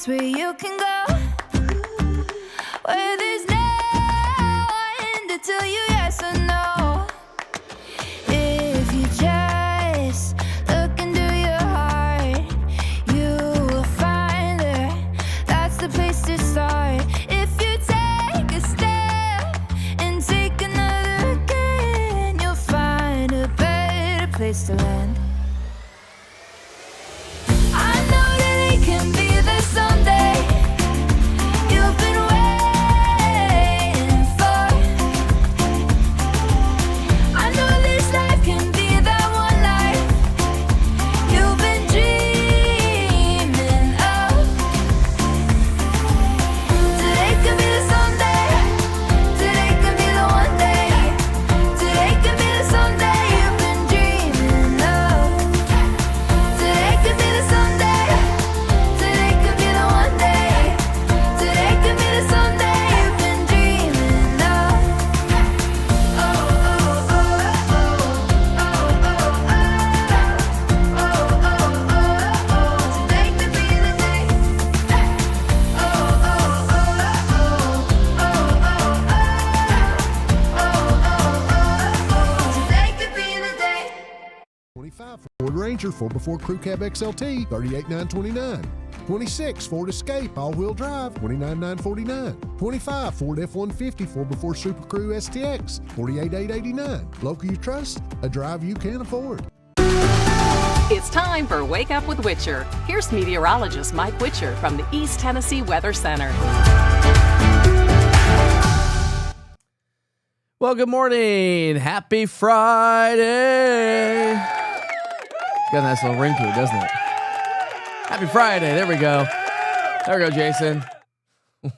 place where you can go, where there's no one to tell you yes or no. If you just look into your heart, you will find her. That's the place to start. If you take a step and take another again, you'll find a better place to land. I know that it can be there someday. You've been waiting for. I know this life can be that one life you've been dreaming of. Today could be the someday. Today could be the one day. Today could be the someday you've been dreaming of. Today could be the someday. Today could be the one day. Today could be the someday you've been dreaming of. Oh, oh, oh, oh, oh, oh, oh, oh. Today could be the day. Oh, oh, oh, oh, oh, today could be the day. 25 Ford Ranger 4x4 Crew Cab XLT, $38,929. 26 Ford Escape all-wheel drive, $29,949. 25 Ford F-150 4x4 Super Crew STX, $48,889. Local you trust, a drive you can afford. It's time for Wake Up with Witcher. Here's meteorologist Mike Witcher from the East Tennessee Weather Center. Well, good morning. Happy Friday. It's got a nice little ring to it, doesn't it? Happy Friday. There we go. There we go, Jason.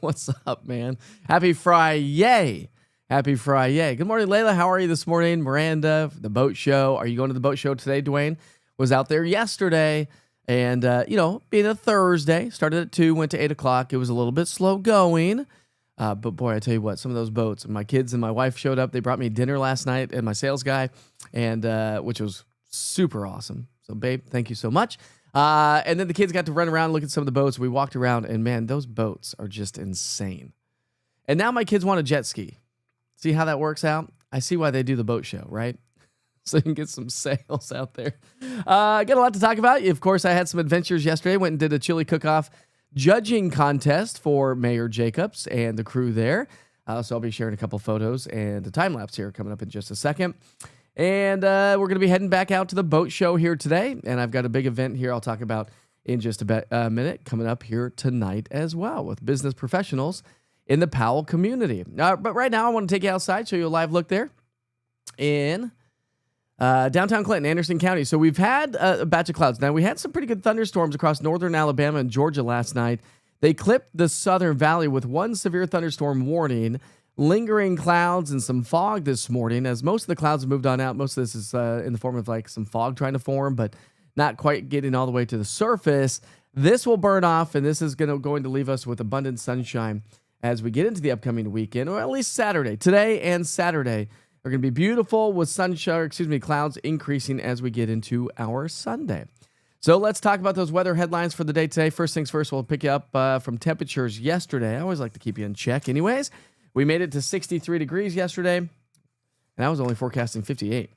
What's up, man? Happy Friday. Happy Friday. Good morning, Layla. How are you this morning? Miranda, the boat show. Are you going to the boat show today, Dwayne? Was out there yesterday. And, being a Thursday, started at 2, went to 8 o'clock. It was a little bit slow going. But boy, I tell you what, some of those boats, my kids and my wife showed up. They brought me dinner last night and my sales guy, and which was super awesome. So, babe, thank you so much. And then the kids got to run around, look at some of the boats. We walked around, and man, those boats are just insane. And now my kids want a jet ski. See how that works out? I see why they do the boat show, right? So you can get some sales out there. Got a lot to talk about. Of course, I had some adventures yesterday. Went and did a chili cook-off judging contest for Mayor Jacobs and the crew there. So I'll be sharing a couple photos and a time lapse here coming up in just a second. And we're going to be heading back out to the boat show here today. And I've got a bit event here I'll talk about in just a minute coming up here tonight as well with business professionals in the Powell community. But right now I want to take you outside, show you a live look there in downtown Clinton, Anderson County. So we've had a batch of clouds. Now, we had some pretty good thunderstorms across northern Alabama and Georgia last night. They clipped the southern valley with one severe thunderstorm warning, lingering clouds and some fog this morning. As most of the clouds have moved on out, most of this is in the form of like some fog trying to form, but not quite getting all the way to the surface. This will burn off, and this is going to leave us with abundant sunshine as we get into the upcoming weekend, or at least Saturday. Today and Saturday are going to be beautiful with clouds increasing as we get into our Sunday. So let's talk about those weather headlines for the day today. First things first, we'll pick you up from temperatures yesterday. I always like to keep you in check. Anyways, we made it to 63 degrees yesterday, and I was only forecasting 58.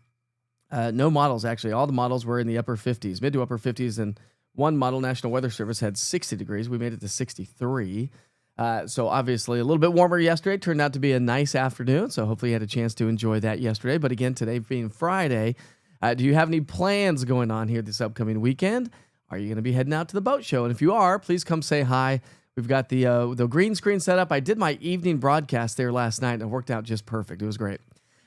No models, actually. All the models were in the upper 50s, mid to upper 50s, and one model, National Weather Service, had 60 degrees. We made it to 63. So obviously a little bit warmer yesterday. Turned out to be a nice afternoon, so hopefully you had a chance to enjoy that yesterday. But again, today being Friday, do you have any plans going on here this upcoming weekend? Are you going to be heading out to the boat show? And if you are, please come say hi. We've got the green screen set up. I did my evening broadcast there last night, and it worked out just perfect. It was great.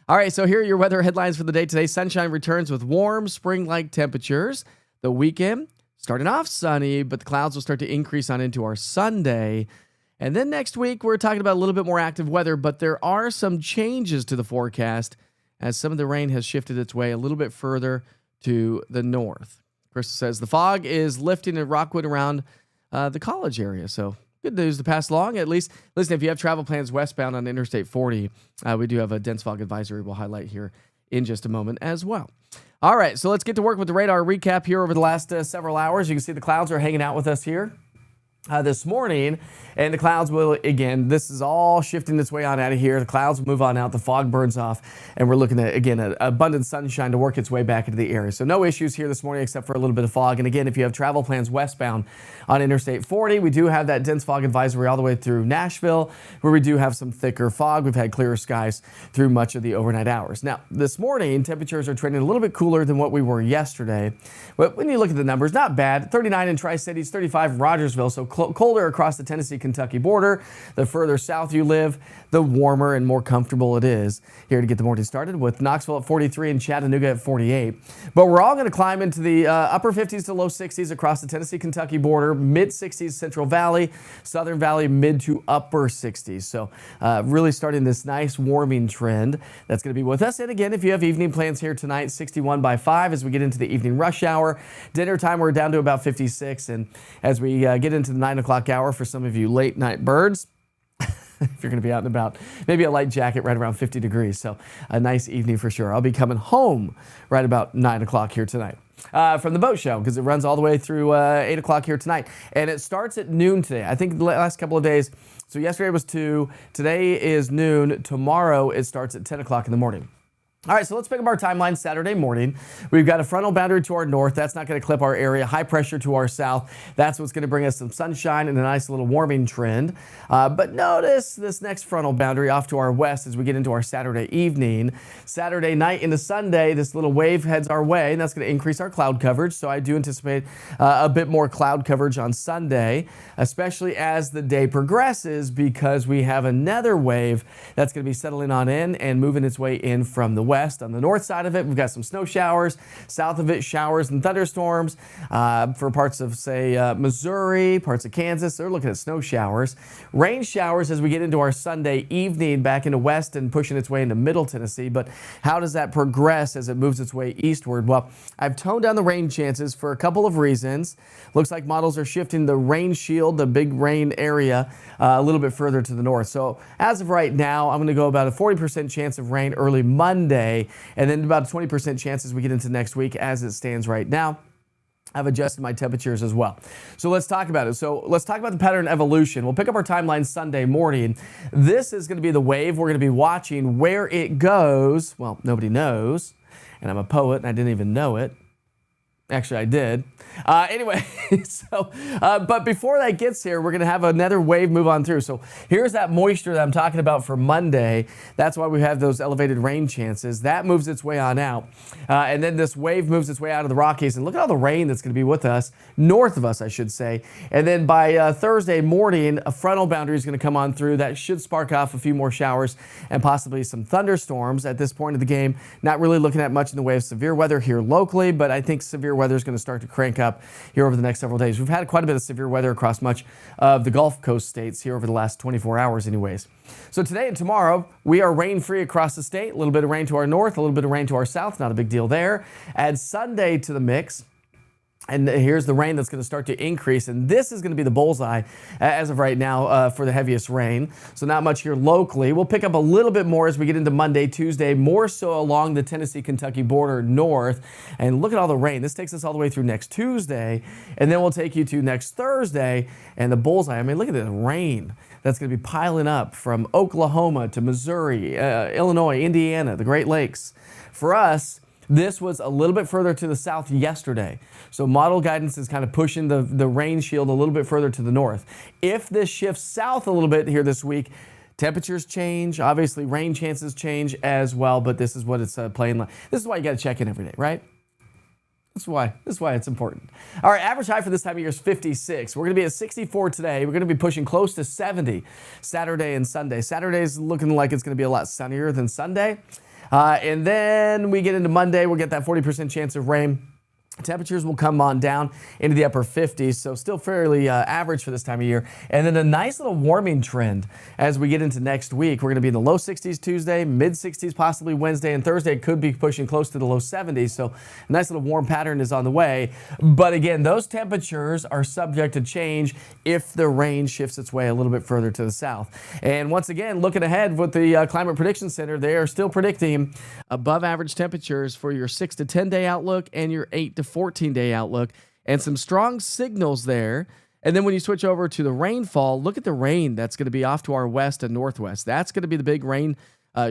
All right, so here are your weather headlines for the day today. Sunshine returns with warm spring-like temperatures. The weekend starting off sunny, but the clouds will start to increase on into our Sunday. And then next week, we're talking about a little bit more active weather, but there are some changes to the forecast as some of the rain has shifted its way a little bit further to the north. Chris says the fog is lifting in Rockwood around the college area. So good news to pass along. At least, listen, if you have travel plans westbound on Interstate 40, we do have a dense fog advisory we'll highlight here in just a moment as well. All right, so let's get to work with the radar recap here over the last several hours. You can see the clouds are hanging out with us here. this morning, and the clouds will, again, this is all shifting its way on out of here. The clouds will move on out, the fog burns off, and we're looking at, again, an abundant sunshine to work its way back into the area. So no issues here this morning except for a little bit of fog. And again, if you have travel plans westbound on Interstate 40, we do have that dense fog advisory all the way through Nashville, where we do have some thicker fog. We've had clearer skies through much of the overnight hours. Now, this morning, temperatures are trending a little bit cooler than what we were yesterday. But when you look at the numbers, not bad. 39 in Tri-Cities, 35 in Rogersville, so colder across the Tennessee-Kentucky border. The further south you live, the warmer and more comfortable it is. Here to get the morning started with Knoxville at 43 and Chattanooga at 48. But we're all going to climb into the upper 50s to low 60s across the Tennessee-Kentucky border, mid 60s Central Valley, Southern Valley mid to upper 60s. So really starting this nice warming trend that's going to be with us. And again, if you have evening plans here tonight, 61 by 5 as we get into the evening rush hour. Dinner time, we're down to about 56. And as we get into the 9 o'clock hour for some of you late night birds, if you're going to be out and about, maybe a light jacket right around 50 degrees. So a nice evening for sure. I'll be coming home right about 9 o'clock here tonight from the boat show, because it runs all the way through 8 o'clock here tonight. And it starts at noon today. I think the last couple of days. So yesterday was 2. Today is noon. Tomorrow it starts at 10 o'clock in the morning. All right, so let's pick up our timeline Saturday morning. We've got a frontal boundary to our north. That's not going to clip our area. High pressure to our south. That's what's going to bring us some sunshine and a nice little warming trend. But notice this next frontal boundary off to our west as we get into our Saturday evening. Saturday night into Sunday, this little wave heads our way, and that's going to increase our cloud coverage. So I do anticipate a bit more cloud coverage on Sunday, especially as the day progresses, because we have another wave that's going to be settling on in and moving its way in from the west. On the north side of it, we've got some snow showers. South of it, showers and thunderstorms. For parts of, say, Missouri, parts of Kansas, they're looking at snow showers. Rain showers as we get into our Sunday evening back into west and pushing its way into middle Tennessee. But how does that progress as it moves its way eastward? Well, I've toned down the rain chances for a couple of reasons. Looks like models are shifting the rain shield, the big rain area, a little bit further to the north. So as of right now, I'm going to go about a 40% chance of rain early Monday, and then about a 20% chance as we get into next week as it stands right now. I've adjusted my temperatures as well. So let's talk about it. So let's talk about the pattern evolution. We'll pick up our timeline Sunday morning. This is going to be the wave. We're going to be watching where it goes. Well, nobody knows, and I'm a poet and I didn't even know it. Actually, I did. Anyway, but before that gets here, we're going to have another wave move on through. So here's that moisture that I'm talking about for Monday. That's why we have those elevated rain chances. That moves its way on out. And then this wave moves its way out of the Rockies. And look at all the rain that's going to be with us, north of us, I should say. And then by Thursday morning, a frontal boundary is going to come on through. That should spark off a few more showers and possibly some thunderstorms at this point of the game. Not really looking at much in the way of severe weather here locally, but I think severe weather is going to start to crank up here over the next several days. We've had quite a bit of severe weather across much of the Gulf Coast states here over the last 24 hours anyways. So today and tomorrow, we are rain-free across the state. A little bit of rain to our north, a little bit of rain to our south. Not a big deal there. Add Sunday to the mix. And here's the rain that's going to start to increase. And this is going to be the bullseye as of right now for the heaviest rain. So not much here locally. We'll pick up a little bit more as we get into Monday, Tuesday, more so along the Tennessee-Kentucky border north. And look at all the rain. This takes us all the way through next Tuesday. And then we'll take you to next Thursday. And the bullseye, I mean, look at the rain that's going to be piling up from Oklahoma to Missouri, Illinois, Indiana, the Great Lakes. For us, this was a little bit further to the south yesterday. So model guidance is kind of pushing the rain shield a little bit further to the north. If this shifts south a little bit here this week, temperatures change. Obviously, rain chances change as well, but this is what it's playing like. This is why you got to check in every day, right? That's why it's important. All right, average high for this time of year is 56. We're going to be at 64 today. We're going to be pushing close to 70 Saturday and Sunday. Saturday's looking like it's going to be a lot sunnier than Sunday. And then we get into Monday, we'll get that 40% chance of rain. Temperatures will come on down into the upper 50s, so still fairly average for this time of year. And then a nice little warming trend as we get into next week. We're going to be in the low 60s Tuesday, mid 60s possibly Wednesday, and Thursday could be pushing close to the low 70s. So a nice little warm pattern is on the way. But again, those temperatures are subject to change if the rain shifts its way a little bit further to the south. And once again, looking ahead with the Climate Prediction Center, they are still predicting above average temperatures for your 6 to 10 day outlook and your 8 to 14-day outlook, and some strong signals there And then when you switch over to the rainfall, look at the rain that's going to be off to our west and northwest. That's going to be the big rain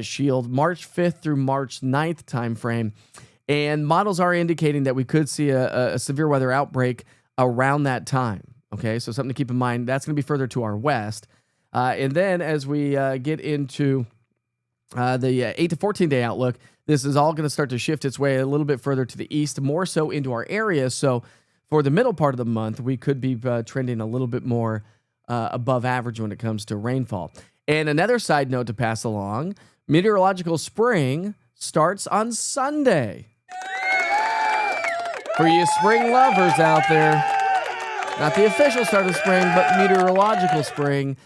shield, March 5th through March 9th timeframe. And models are indicating that we could see a severe weather outbreak around that time. Okay, so something to keep in mind. That's going to be further to our west. And then as we get into the 8 to 14 day outlook, this is all going to start to shift its way a little bit further to the east, more so into our area. So for the middle part of the month, we could be trending a little bit more above average when it comes to rainfall. And another side note to pass along, meteorological spring starts on Sunday. For you spring lovers out there, not the official start of spring, but meteorological spring.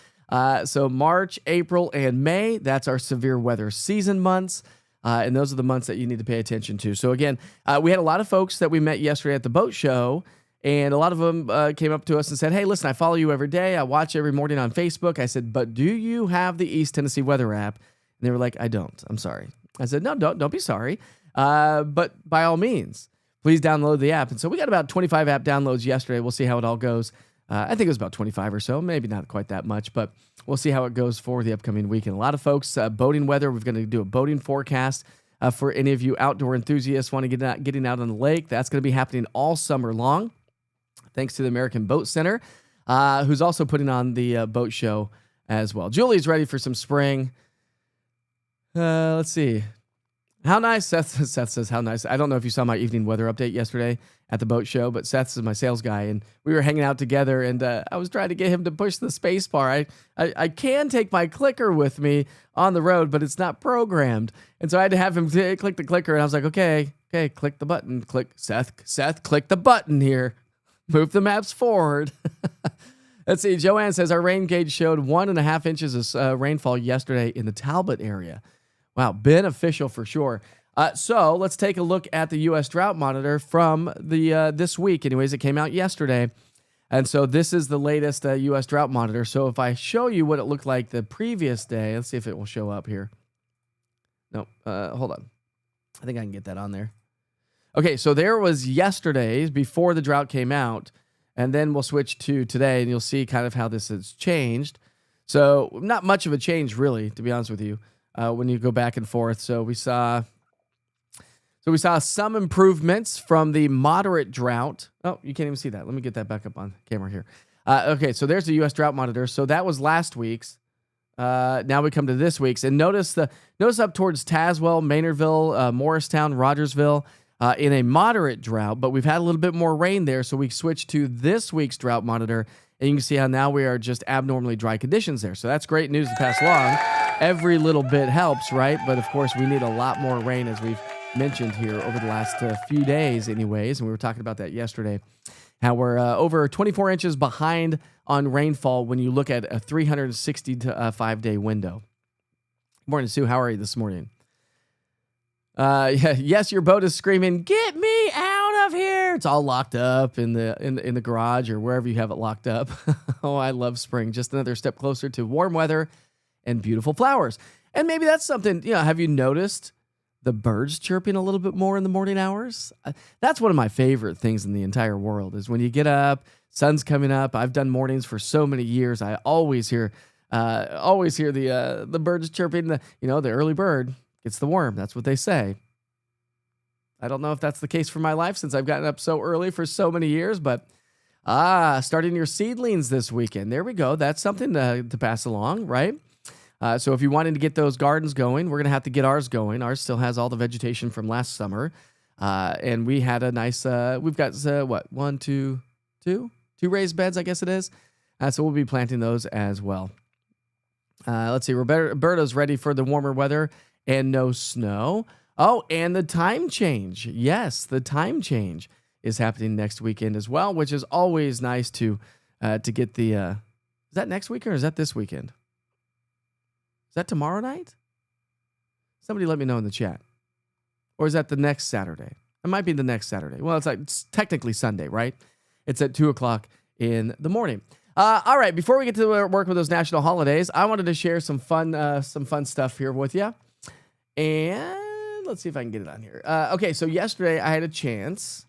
So March, April, and May, that's our severe weather season months. And those are the months that you need to pay attention to. So again, we had a lot of folks that we met yesterday at the boat show, and a lot of them came up to us and said, hey, listen, I follow you every day. I watch every morning on Facebook. I said, but do you have the East Tennessee Weather app? And they were like, I don't. I'm sorry. I said, no, don't be sorry. But by all means, please download the app. And so we got about 25 app downloads yesterday. We'll see how it all goes. I think it was about 25 or so, maybe not quite that much, but we'll see how it goes for the upcoming weekend. A lot of folks, boating weather, we're going to do a boating forecast for any of you outdoor enthusiasts want to getting out on the lake. That's going to be happening all summer long, thanks to the American Boat Center, who's also putting on the boat show as well. Julie's ready for some spring. Let's see. How nice. Seth says, how nice. I don't know if you saw my evening weather update yesterday at the boat show, but Seth is my sales guy, and we were hanging out together, and I was trying to get him to push the space bar. I can take my clicker with me on the road, but it's not programmed. And so I had to have him click the clicker, and I was like, okay, click the button. Click, Seth, click the button here. Move the maps forward. Let's see. Joanne says, our rain gauge showed 1.5 inches of rainfall yesterday in the Talbot area. Wow, beneficial for sure. So let's take a look at the U.S. Drought Monitor from the this week. Anyways, it came out yesterday. And so this is the latest U.S. Drought Monitor. So if I show you what it looked like the previous day, let's see if it will show up here. No, hold on. I think I can get that on there. Okay, so there was yesterday's before the drought came out. And then we'll switch to today, and you'll see kind of how this has changed. So not much of a change, really, to be honest with you. When you go back and forth. So we saw some improvements from the moderate drought. Oh, you can't even see that. Let me get that back up on camera here. Okay, so there's the U.S. Drought Monitor. So that was last week's. Now we come to this week's. And notice up towards Tazewell, Maynardville, Morristown, Rogersville, in a moderate drought. But we've had a little bit more rain there, so we switched to this week's Drought Monitor. And you can see how now we are just abnormally dry conditions there. So that's great news to pass along. Every little bit helps, right? But of course, we need a lot more rain, as we've mentioned here over the last few days anyways. And we were talking about that yesterday, how we're over 24 inches behind on rainfall when you look at a 365-day window. Good morning, Sue. How are you this morning? Yes, your boat is screaming, get me out of here. It's all locked up in the garage or wherever you have it locked up. Oh, I love spring. Just another step closer to warm weather and beautiful flowers. And maybe that's something, have you noticed the birds chirping a little bit more in the morning hours? That's one of my favorite things in the entire world is when you get up, sun's coming up. I've done mornings for so many years. I always hear the birds chirping. The early bird gets the worm. That's what they say. I don't know if that's the case for my life since I've gotten up so early for so many years, but starting your seedlings this weekend. There we go. That's something to pass along, right? So if you wanted to get those gardens going, we're going to have to get ours going. Ours still has all the vegetation from last summer. And we had a nice, we've got, two raised beds, I guess it is. So we'll be planting those as well. Let's see, Roberto's ready for the warmer weather and no snow. Oh, and the time change. Yes, the time change is happening next weekend as well, which is always nice to get the, is that next weekend or is that this weekend? Is that tomorrow night? Somebody let me know in the chat. Or is that the next Saturday? It might be the next Saturday. Well, it's technically Sunday, right? It's at 2 o'clock in the morning. All right, before we get to work with those national holidays, I wanted to share some fun stuff here with you. And let's see if I can get it on here. Okay, so yesterday I had a chance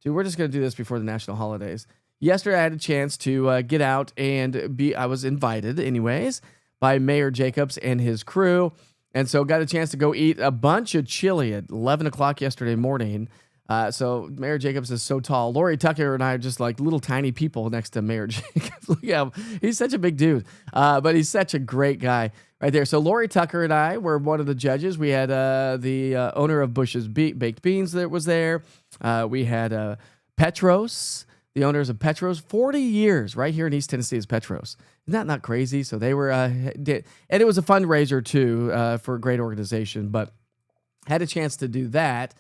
to, we're just going to do this before the national holidays. yesterday I had a chance to get out and I was invited anyways by Mayor Jacobs and his crew. And so got a chance to go eat a bunch of chili at 11 o'clock yesterday morning. So Mayor Jacobs is so tall. Lori Tucker and I are just like little tiny people next to Mayor Jacobs. Look at him. He's such a big dude, but he's such a great guy right there. So Lori Tucker and I were one of the judges. We had the owner of Bush's Baked Beans that was there. We had Petros, the owners of Petros. 40 years right here in East Tennessee is Petros. Isn't that not crazy? So they were, and it was a fundraiser too for a great organization, but had a chance to do that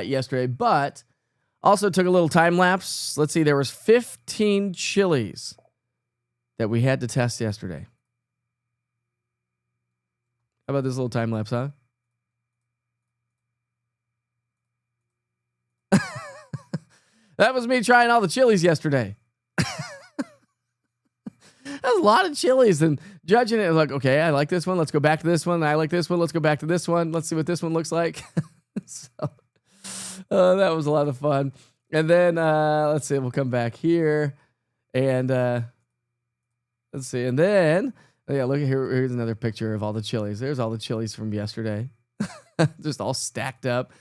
yesterday, but also took a little time lapse. Let's see, there was 15 chilies that we had to test yesterday. How about this little time lapse, huh? That was me trying all the chilies yesterday. That was a lot of chilies and judging it like, okay, I like this one. Let's go back to this one. I like this one. Let's go back to this one. Let's see what this one looks like. So that was a lot of fun. And then let's see, we'll come back here and let's see. And then, yeah, look at here. Here's another picture of all the chilies. There's all the chilies from yesterday, just all stacked up.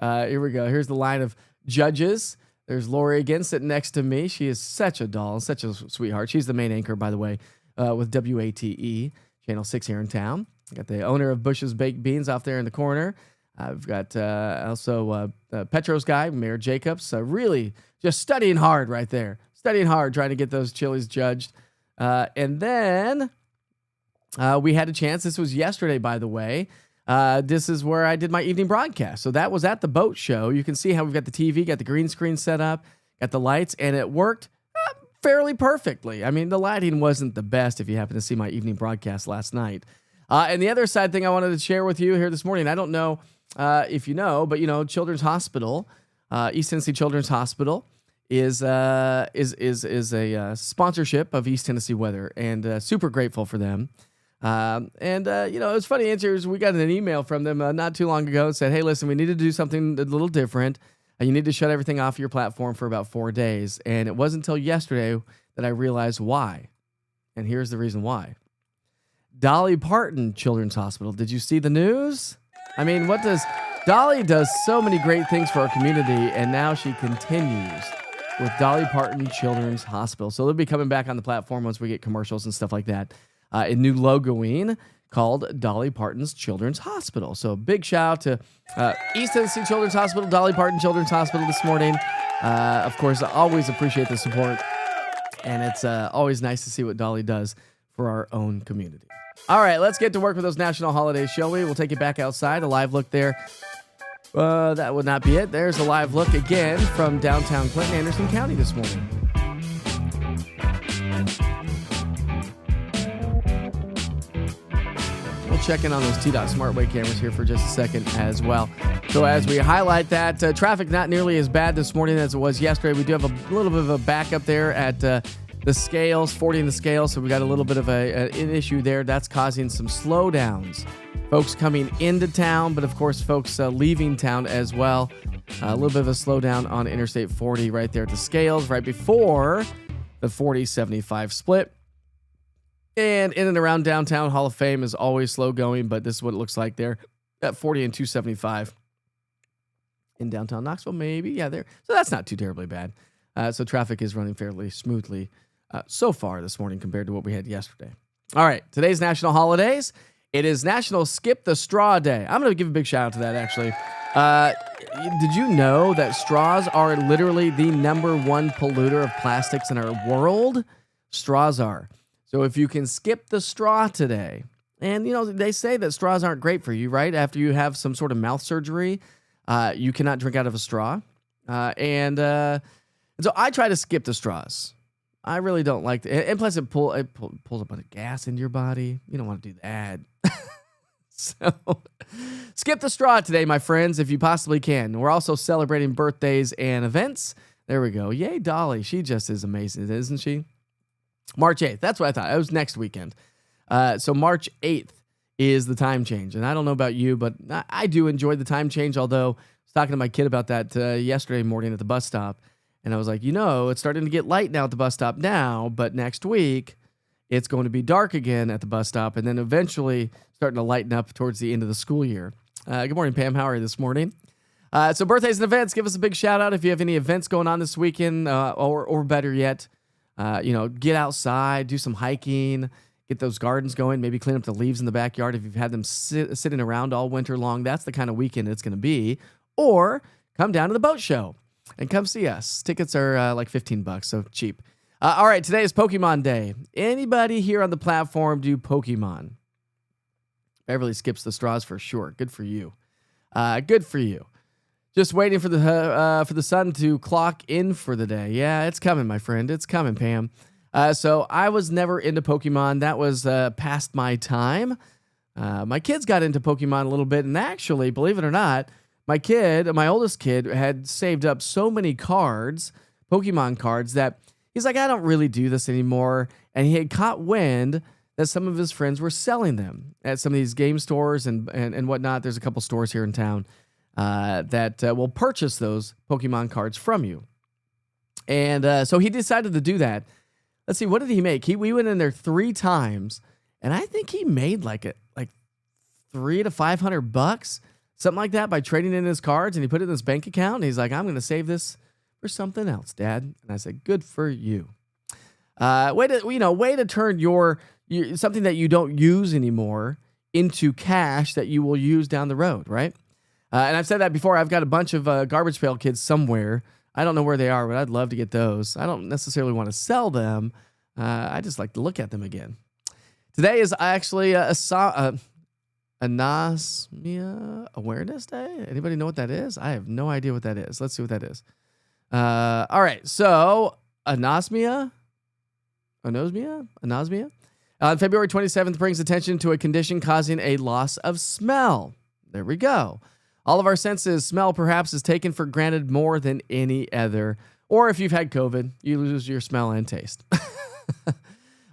Here we go. Here's the line of judges. There's Lori again sitting next to me. She is such a doll, such a sweetheart. She's the main anchor, by the way, with WATE, Channel 6 here in town. Got the owner of Bush's Baked Beans off there in the corner. I've got also Petros guy, Mayor Jacobs, really just studying hard right there. Studying hard, trying to get those chilies judged. And then we had a chance. This was yesterday, by the way. This is where I did my evening broadcast. So that was at the boat show. You can see how we've got the TV, got the green screen set up, got the lights, and it worked fairly perfectly. I mean, the lighting wasn't the best if you happen to see my evening broadcast last night. And the other side thing I wanted to share with you here this morning, I don't know if you know, but Children's Hospital, East Tennessee Children's Hospital is a sponsorship of East Tennessee Weather, and super grateful for them. It was funny answers. We got an email from them not too long ago and said, hey, listen, we need to do something a little different. You need to shut everything off your platform for about 4 days. And it wasn't until yesterday that I realized why. And here's the reason why. Dolly Parton Children's Hospital. Did you see the news? I mean, Dolly does so many great things for our community, and now she continues with Dolly Parton Children's Hospital. So they'll be coming back on the platform once we get commercials and stuff like that. A new logoing called Dolly Parton's Children's Hospital. So big shout out to East Tennessee Children's Hospital, Dolly Parton Children's Hospital this morning. Of course, I always appreciate the support, and it's always nice to see what Dolly does for our own community. All right, let's get to work with those national holidays, shall we? We'll take you back outside, a live look there. That would not be it. There's a live look again from downtown Clinton, Anderson County this morning. We'll check in on those TDOT SmartWay cameras here for just a second as well. So as we highlight that, traffic not nearly as bad this morning as it was yesterday. We do have a little bit of a backup there at the scales, 40 in the scales. So we got a little bit of an issue there. That's causing some slowdowns. Folks coming into town, but of course, folks leaving town as well. A little bit of a slowdown on Interstate 40 right there at the scales, right before the 40-75 split. And in and around downtown, Hall of Fame is always slow going, but this is what it looks like there at 40 and 275 in downtown Knoxville, maybe. Yeah, there. So that's not too terribly bad. So traffic is running fairly smoothly so far this morning compared to what we had yesterday. All right, today's national holidays. It is National Skip the Straw Day. I'm going to give a big shout out to that, actually. Did you know that straws are literally the #1 polluter of plastics in our world? Straws are. So if you can skip the straw today, and they say that straws aren't great for you, right? After you have some sort of mouth surgery, you cannot drink out of a straw. And so I try to skip the straws. I really don't like it. And plus it pulls a bunch of gas into your body. You don't want to do that. So skip the straw today, my friends, if you possibly can. We're also celebrating birthdays and events. There we go. Yay, Dolly. She just is amazing, isn't she? March 8th. That's what I thought. It was next weekend. So March 8th is the time change. And I don't know about you, but I do enjoy the time change, although I was talking to my kid about that yesterday morning at the bus stop. And I was like, it's starting to get light now at the bus stop now, but next week it's going to be dark again at the bus stop, and then eventually starting to lighten up towards the end of the school year. Good morning, Pam. How are you this morning? So birthdays and events, give us a big shout out if you have any events going on this weekend, or better yet, get outside, do some hiking, get those gardens going, maybe clean up the leaves in the backyard if you've had them sitting around all winter long. That's the kind of weekend it's going to be. Or come down to the boat show and come see us. Tickets are like $15, so cheap. All right, today is Pokemon Day. Anybody here on the platform do Pokemon? Beverly skips the straws for sure. Good for you. Good for you. Just waiting for the sun to clock in for the day. Yeah, it's coming, my friend. It's coming, Pam. So I was never into Pokemon. That was past my time. My kids got into Pokemon a little bit, and actually, believe it or not, my oldest kid, had saved up so many cards, Pokemon cards, that he's like, I don't really do this anymore. And he had caught wind that some of his friends were selling them at some of these game stores and whatnot. There's a couple stores here in town that will purchase those Pokemon cards from you. And so he decided to do that. Let's see, what did he make? We went in there 3 times, and I think he made like $300 to $500, something like that, by trading in his cards, and he put it in his bank account, and he's like, I'm going to save this for something else, Dad. And I said, good for you. Way to turn your something that you don't use anymore into cash that you will use down the road, right? And I've said that before. I've got a bunch of Garbage Pail Kids somewhere. I don't know where they are, but I'd love to get those. I don't necessarily want to sell them. I just like to look at them again. Today is actually Anosmia Awareness Day. Anybody know what that is? I have no idea what that is. Let's see what that is. All right, so anosmia. February 27th brings attention to a condition causing a loss of smell. There we go. All of our senses, smell perhaps is taken for granted more than any other. Or if you've had COVID, you lose your smell and taste.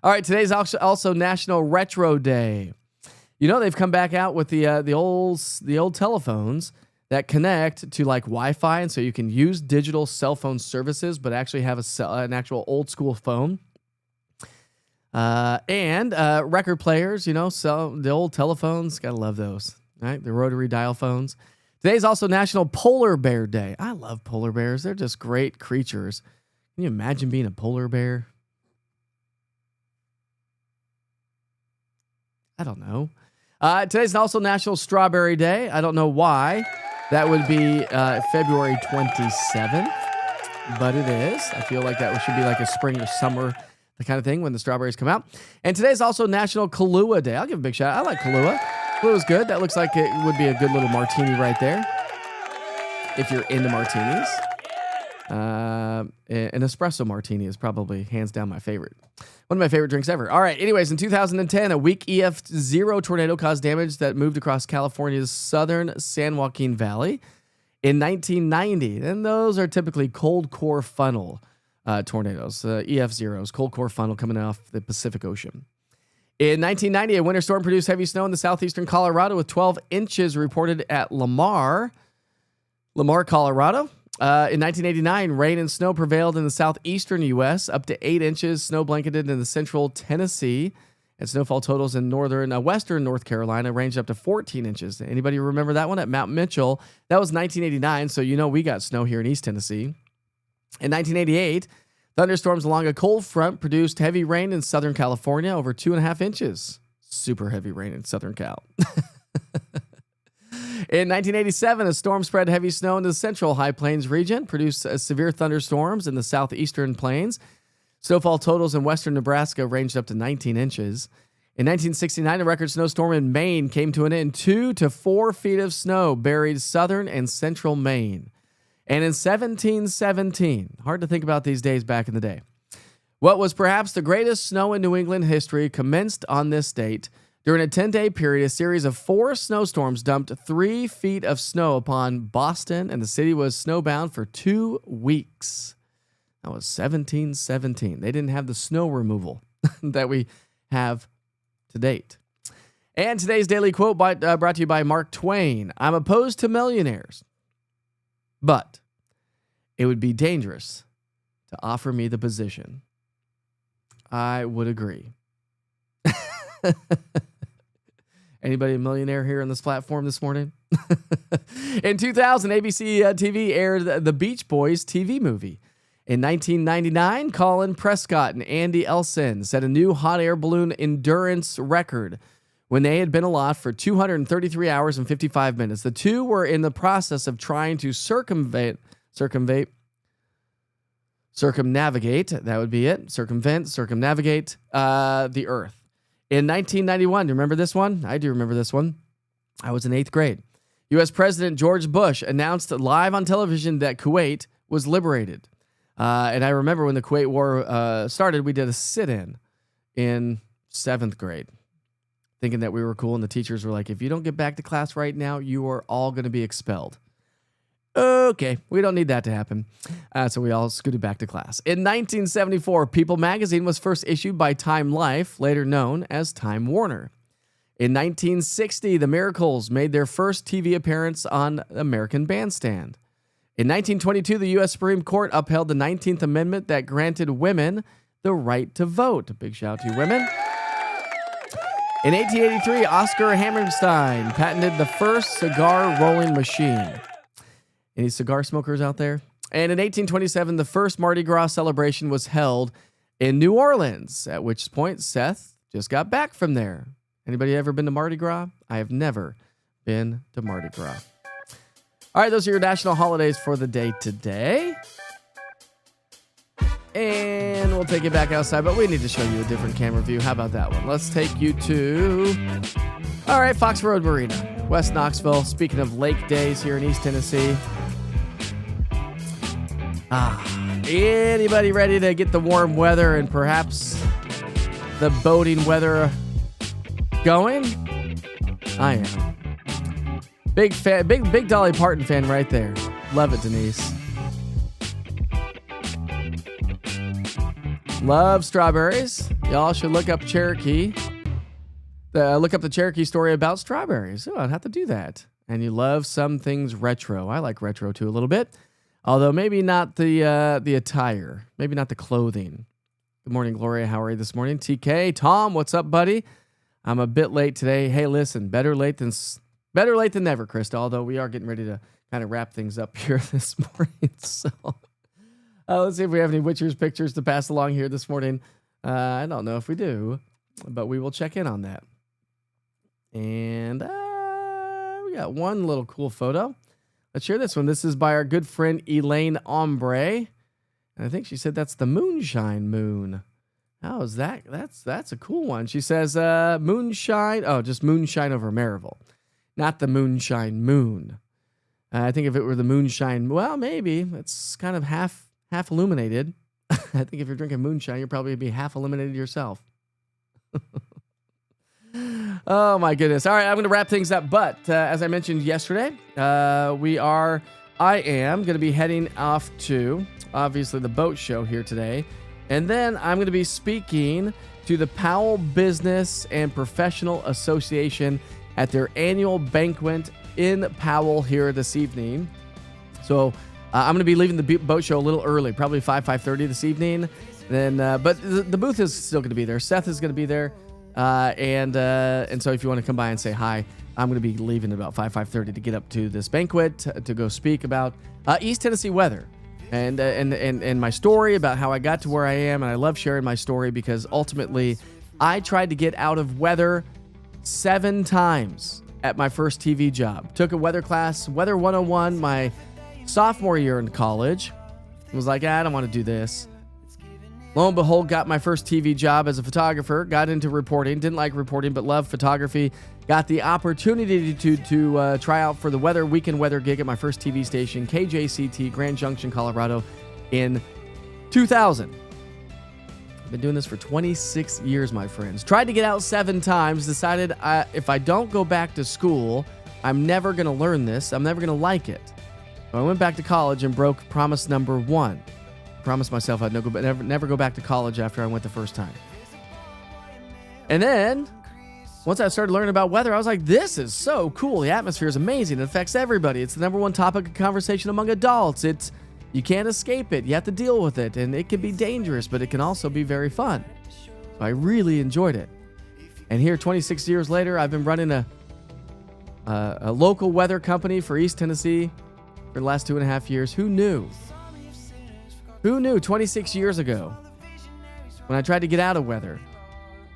All right, today's also National Retro Day. They've come back out with the old telephones that connect to like Wi-Fi, and so you can use digital cell phone services, but actually have an actual old school phone. And record players, so the old telephones, gotta love those, right? The rotary dial phones. Today's also National Polar Bear Day. I love polar bears. They're just great creatures. Can you imagine being a polar bear? I don't know. Today's also National Strawberry Day. I don't know why. That would be February 27th, but it is. I feel like that should be like a spring or summer, the kind of thing when the strawberries come out. And today's also National Kahlua Day. I'll give a big shout out. I like Kahlua. Kalua's good. That looks like it would be a good little martini right there, if you're into martinis. An espresso martini is probably hands down my favorite. One of my favorite drinks ever. All right. Anyways, in 2010, a weak EF0 tornado caused damage that moved across California's southern San Joaquin Valley. In 1990, and those are typically cold core funnel tornadoes, EF0s, cold core funnel coming off the Pacific Ocean. In 1990, a winter storm produced heavy snow in the southeastern Colorado with 12 inches reported at Lamar, Colorado. In 1989, rain and snow prevailed in the southeastern U.S., up to 8 inches. Snow blanketed in the central Tennessee, and snowfall totals in western North Carolina ranged up to 14 inches. Anybody remember that one at Mount Mitchell? That was 1989, so we got snow here in East Tennessee. In 1988, thunderstorms along a cold front produced heavy rain in Southern California, over 2.5 inches. Super heavy rain in Southern Cal. In 1987, a storm spread heavy snow into the central High Plains region, produced severe thunderstorms in the southeastern plains. Snowfall totals in western Nebraska ranged up to 19 inches. In 1969, a record snowstorm in Maine came to an end. 2 to 4 feet of snow buried southern and central Maine. And in 1717, hard to think about these days back in the day, what was perhaps the greatest snow in New England history commenced on this date. During a 10-day period, a series of 4 snowstorms dumped 3 feet of snow upon Boston, and the city was snowbound for 2 weeks. That was 1717. They didn't have the snow removal that we have to date. And today's daily quote brought to you by Mark Twain. I'm opposed to millionaires, but it would be dangerous to offer me the position. I would agree. Anybody a millionaire here on this platform this morning? In 2000, ABC TV aired the Beach Boys TV movie. In 1999, Colin Prescott and Andy Elson set a new hot air balloon endurance record when they had been aloft for 233 hours and 55 minutes. The two were in the process of trying to circumnavigate, the Earth. In 1991, do you remember this one? I do remember this one. I was in 8th grade. U.S. President George Bush announced live on television that Kuwait was liberated. And I remember when the Kuwait War started, we did a sit-in in 7th grade, thinking that we were cool, and the teachers were like, if you don't get back to class right now, you are all going to be expelled. Okay, we don't need that to happen. So we all scooted back to class. In 1974, People magazine was first issued by Time Life, later known as Time Warner. In 1960, the Miracles made their first TV appearance on American Bandstand. In 1922, the U.S. Supreme Court upheld the 19th Amendment that granted women the right to vote. A big shout out to you women. In 1883, Oscar Hammerstein patented the first cigar rolling machine. Any cigar smokers out there? And in 1827, the first Mardi Gras celebration was held in New Orleans, at which point Seth just got back from there. Anybody ever been to Mardi Gras? I have never been to Mardi Gras. All right, those are your national holidays for the day today. And we'll take it back outside, but we need to show you a different camera view. How about that one? Let's take you to, all right, Fox Road Marina, West Knoxville. Speaking of lake days here in East Tennessee. Anybody ready to get the warm weather and perhaps the boating weather going? I am. Big fan, big Dolly Parton fan right there. Love it, Denise. Love strawberries. Y'all should look up Cherokee. Look up the Cherokee story about strawberries. Oh, I'd have to do that. And you love some things retro. I like retro too a little bit. Although maybe not the attire. Maybe not the clothing. Good morning, Gloria. How are you this morning? TK. Tom, what's up, buddy? I'm a bit late today. Hey, listen, better late than never, Krista. Although we are getting ready to kind of wrap things up here this morning. So let's see if we have any Witchers pictures to pass along here this morning. I don't know if we do, but we will check in on that. And we got one little cool photo. Let's share this one. This is by our good friend Elaine Ombre. And I think she said that's the Moonshine Moon. How is that? That's a cool one. She says moonshine. Oh, just moonshine over Maryville. Not the Moonshine Moon. I think if it were the Moonshine, well, maybe. It's kind of half illuminated. I think if you're drinking moonshine, you're probably going to be half illuminated yourself. Oh, my goodness. All right, I'm going to wrap things up. But as I mentioned yesterday, I am going to be heading off to, obviously, the boat show here today. And then I'm going to be speaking to the Powell Business and Professional Association at their annual banquet in Powell here this evening. So I'm going to be leaving the boat show a little early, probably 5:30 this evening. Then, but the booth is still going to be there. Seth is going to be there. And so if you want to come by and say hi, I'm going to be leaving at about 5:30 to get up to this banquet to go speak about East Tennessee weather and my story about how I got to where I am. And I love sharing my story because ultimately I tried to get out of weather 7 times at my first TV job. Took a weather class, Weather 101, my sophomore year in college. Was like, I don't want to do this. Lo and behold, got my first TV job as a photographer, got into reporting, didn't like reporting, but loved photography. Got the opportunity to try out for the weekend weather gig at my first TV station, KJCT, Grand Junction, Colorado, in 2000. I've been doing this for 26 years, my friends. Tried to get out 7 times, decided if I don't go back to school, I'm never going to learn this. I'm never going to like it. So I went back to college and broke promise number 1. Promised myself I'd never go back to college after I went the first time. And then, once I started learning about weather, I was like, this is so cool. The atmosphere is amazing. It affects everybody. It's the number 1 topic of conversation among adults. It's You can't escape it. You have to deal with it, and it can be dangerous, but it can also be very fun. So I really enjoyed it. And here, 26 years later, I've been running a local weather company for East Tennessee for the last 2.5 years. Who knew? Who knew 26 years ago, when I tried to get out of weather,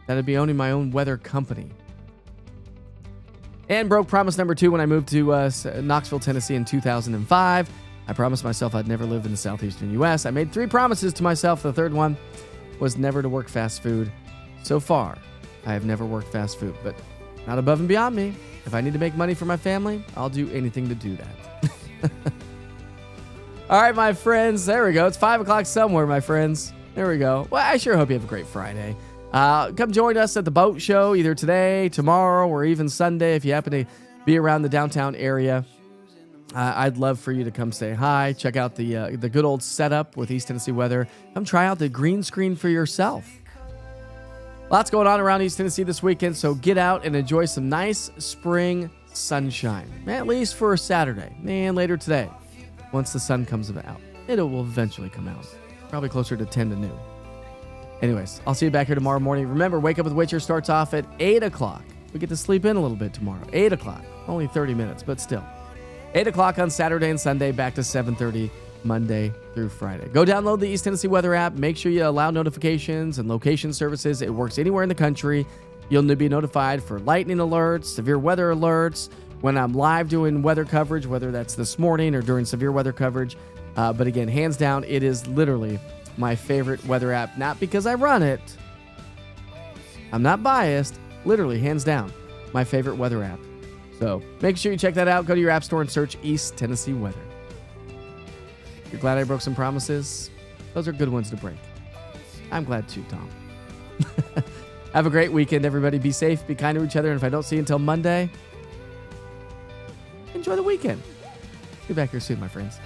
that I'd be owning my own weather company? And broke promise number 2 when I moved to Knoxville, Tennessee in 2005. I promised myself I'd never live in the southeastern U.S. I made 3 promises to myself. The third one was never to work fast food. So far, I have never worked fast food, but not above and beyond me. If I need to make money for my family, I'll do anything to do that. All right, my friends. There we go. It's 5 o'clock somewhere, my friends. There we go. Well, I sure hope you have a great Friday. Come join us at the boat show either today, tomorrow, or even Sunday if you happen to be around the downtown area. I'd love for you to come say hi. Check out the good old setup with East Tennessee Weather. Come try out the green screen for yourself. Lots going on around East Tennessee this weekend, so get out and enjoy some nice spring sunshine. At least for Saturday, and later today, once the sun comes out. It will eventually come out, probably closer to 10 to noon. Anyways, I'll see you back here tomorrow morning. Remember, Wake Up with Witcher starts off at 8 o'clock. We get to sleep in a little bit tomorrow. 8 o'clock. Only 30 minutes, but still. 8 o'clock on Saturday and Sunday, back to 7:30 Monday through Friday. Go download the East Tennessee Weather app. Make sure you allow notifications and location services. It works anywhere in the country. You'll be notified for lightning alerts, severe weather alerts, when I'm live doing weather coverage, whether that's this morning or during severe weather coverage. But again, hands down, it is literally my favorite weather app. Not because I run it. I'm not biased. Literally, hands down, my favorite weather app. So make sure you check that out. Go to your app store and search East Tennessee Weather. You're glad I broke some promises? Those are good ones to break. I'm glad too, Tom. Have a great weekend, everybody. Be safe, be kind to each other, and if I don't see you until Monday, enjoy the weekend. Be back here soon, my friends.